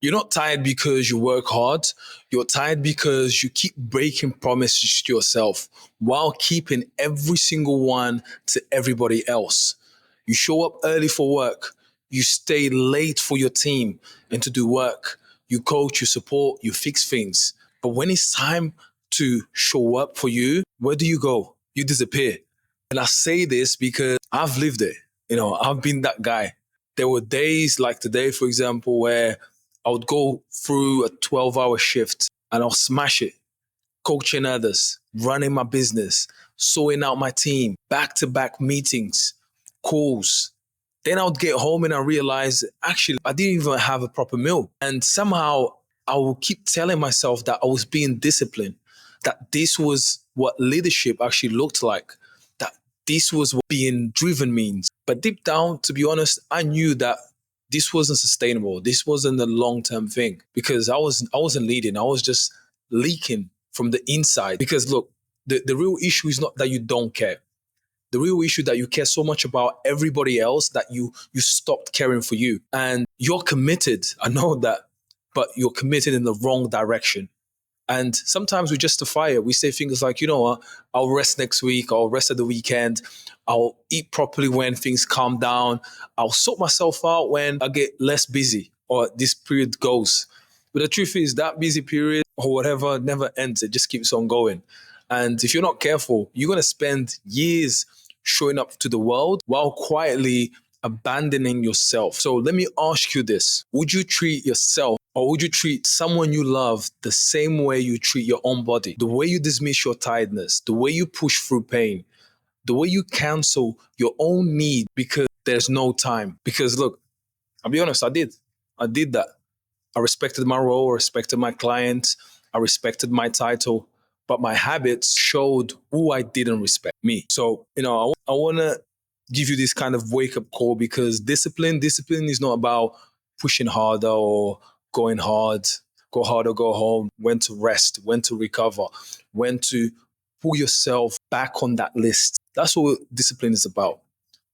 You're not tired because you work hard. You're tired because you keep breaking promises to yourself while keeping every single one to everybody else. You show up early for work. You stay late for your team and to do work. You coach, you support, you fix things. But when it's time to show up for you, where do you go? You disappear. And I say this because I've lived it. I've been that guy. There were days like today, for example, where I would go through a 12-hour shift and I'll smash it, coaching others, running my business, sorting out my team, back to back meetings, calls. Then I would get home and I realized actually I didn't even have a proper meal. And somehow I will keep telling myself that I was being disciplined, that this was what leadership actually looked like, that this was what being driven means. But deep down, to be honest, I knew that this wasn't sustainable. This wasn't a long-term thing because I wasn't leading. I was just leaking from the inside. Because look, the real issue is not that you don't care. The real issue that you care so much about everybody else that you stopped caring for you. And you're committed. I know that, but you're committed in the wrong direction. And sometimes we justify it. We say things like, I'll rest next week, I'll rest at the weekend, I'll eat properly when things calm down, I'll sort myself out when I get less busy or this period goes. But the truth is that busy period or whatever never ends. It just keeps on going. And if you're not careful, you're going to spend years showing up to the world while quietly abandoning yourself. So let me ask you this. Would you treat yourself or would you treat someone you love the same way you treat your own body? The way you dismiss your tiredness, the way you push through pain, the way you cancel your own need because there's no time. Because look, I'll be honest, I did. I did that. I respected my role, I respected my client, I respected my title, but my habits showed who I didn't respect, me. So, I want to give you this kind of wake up call because discipline is not about pushing harder or going hard, go hard or go home, when to rest, when to recover, when to pull yourself back on that list. That's what discipline is about.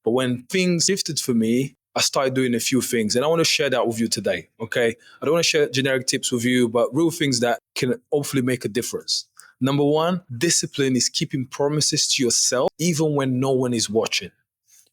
But when things shifted for me, I started doing a few things and I want to share that with you today. Okay. I don't want to share generic tips with you, but real things that can hopefully make a difference. Number one, discipline is keeping promises to yourself even when no one is watching.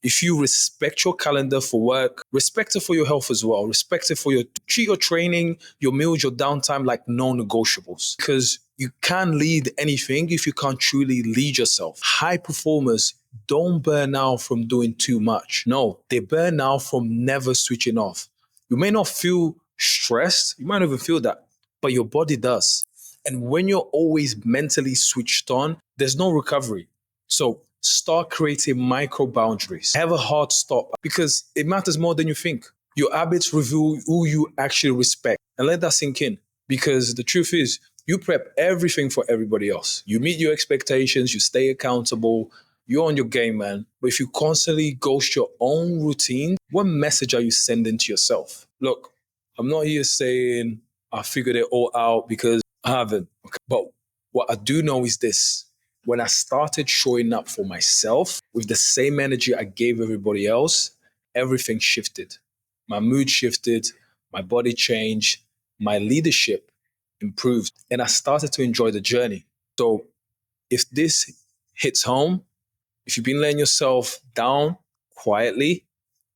If you respect your calendar for work, respect it for your health as well. Respect it for treat your training, your meals, your downtime like non-negotiables. Because you can't lead anything if you can't truly lead yourself. High performers don't burn out from doing too much. No, they burn out from never switching off. You may not feel stressed, you might not even feel that, but your body does. And when you're always mentally switched on, there's no recovery. So start creating micro boundaries. Have a hard stop because it matters more than you think. Your habits reveal who you actually respect and let that sink in. Because the truth is, you prep everything for everybody else. You meet your expectations, you stay accountable, you're on your game, man. But if you constantly ghost your own routine, what message are you sending to yourself? Look, I'm not here saying I figured it all out because I haven't. Okay? But what I do know is this. When I started showing up for myself with the same energy I gave everybody else, everything shifted. My mood shifted, my body changed, my leadership improved, and I started to enjoy the journey. So if this hits home, if you've been letting yourself down quietly,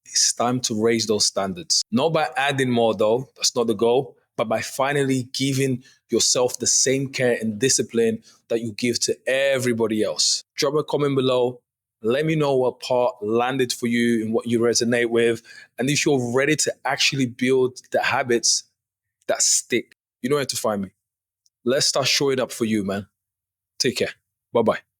it's time to raise those standards. Not by adding more, though, that's not the goal, but by finally giving yourself the same care and discipline that you give to everybody else. Drop a comment below. Let me know what part landed for you and what you resonate with. And if you're ready to actually build the habits that stick, you know where to find me. Let's start showing up for you, man. Take care. Bye bye.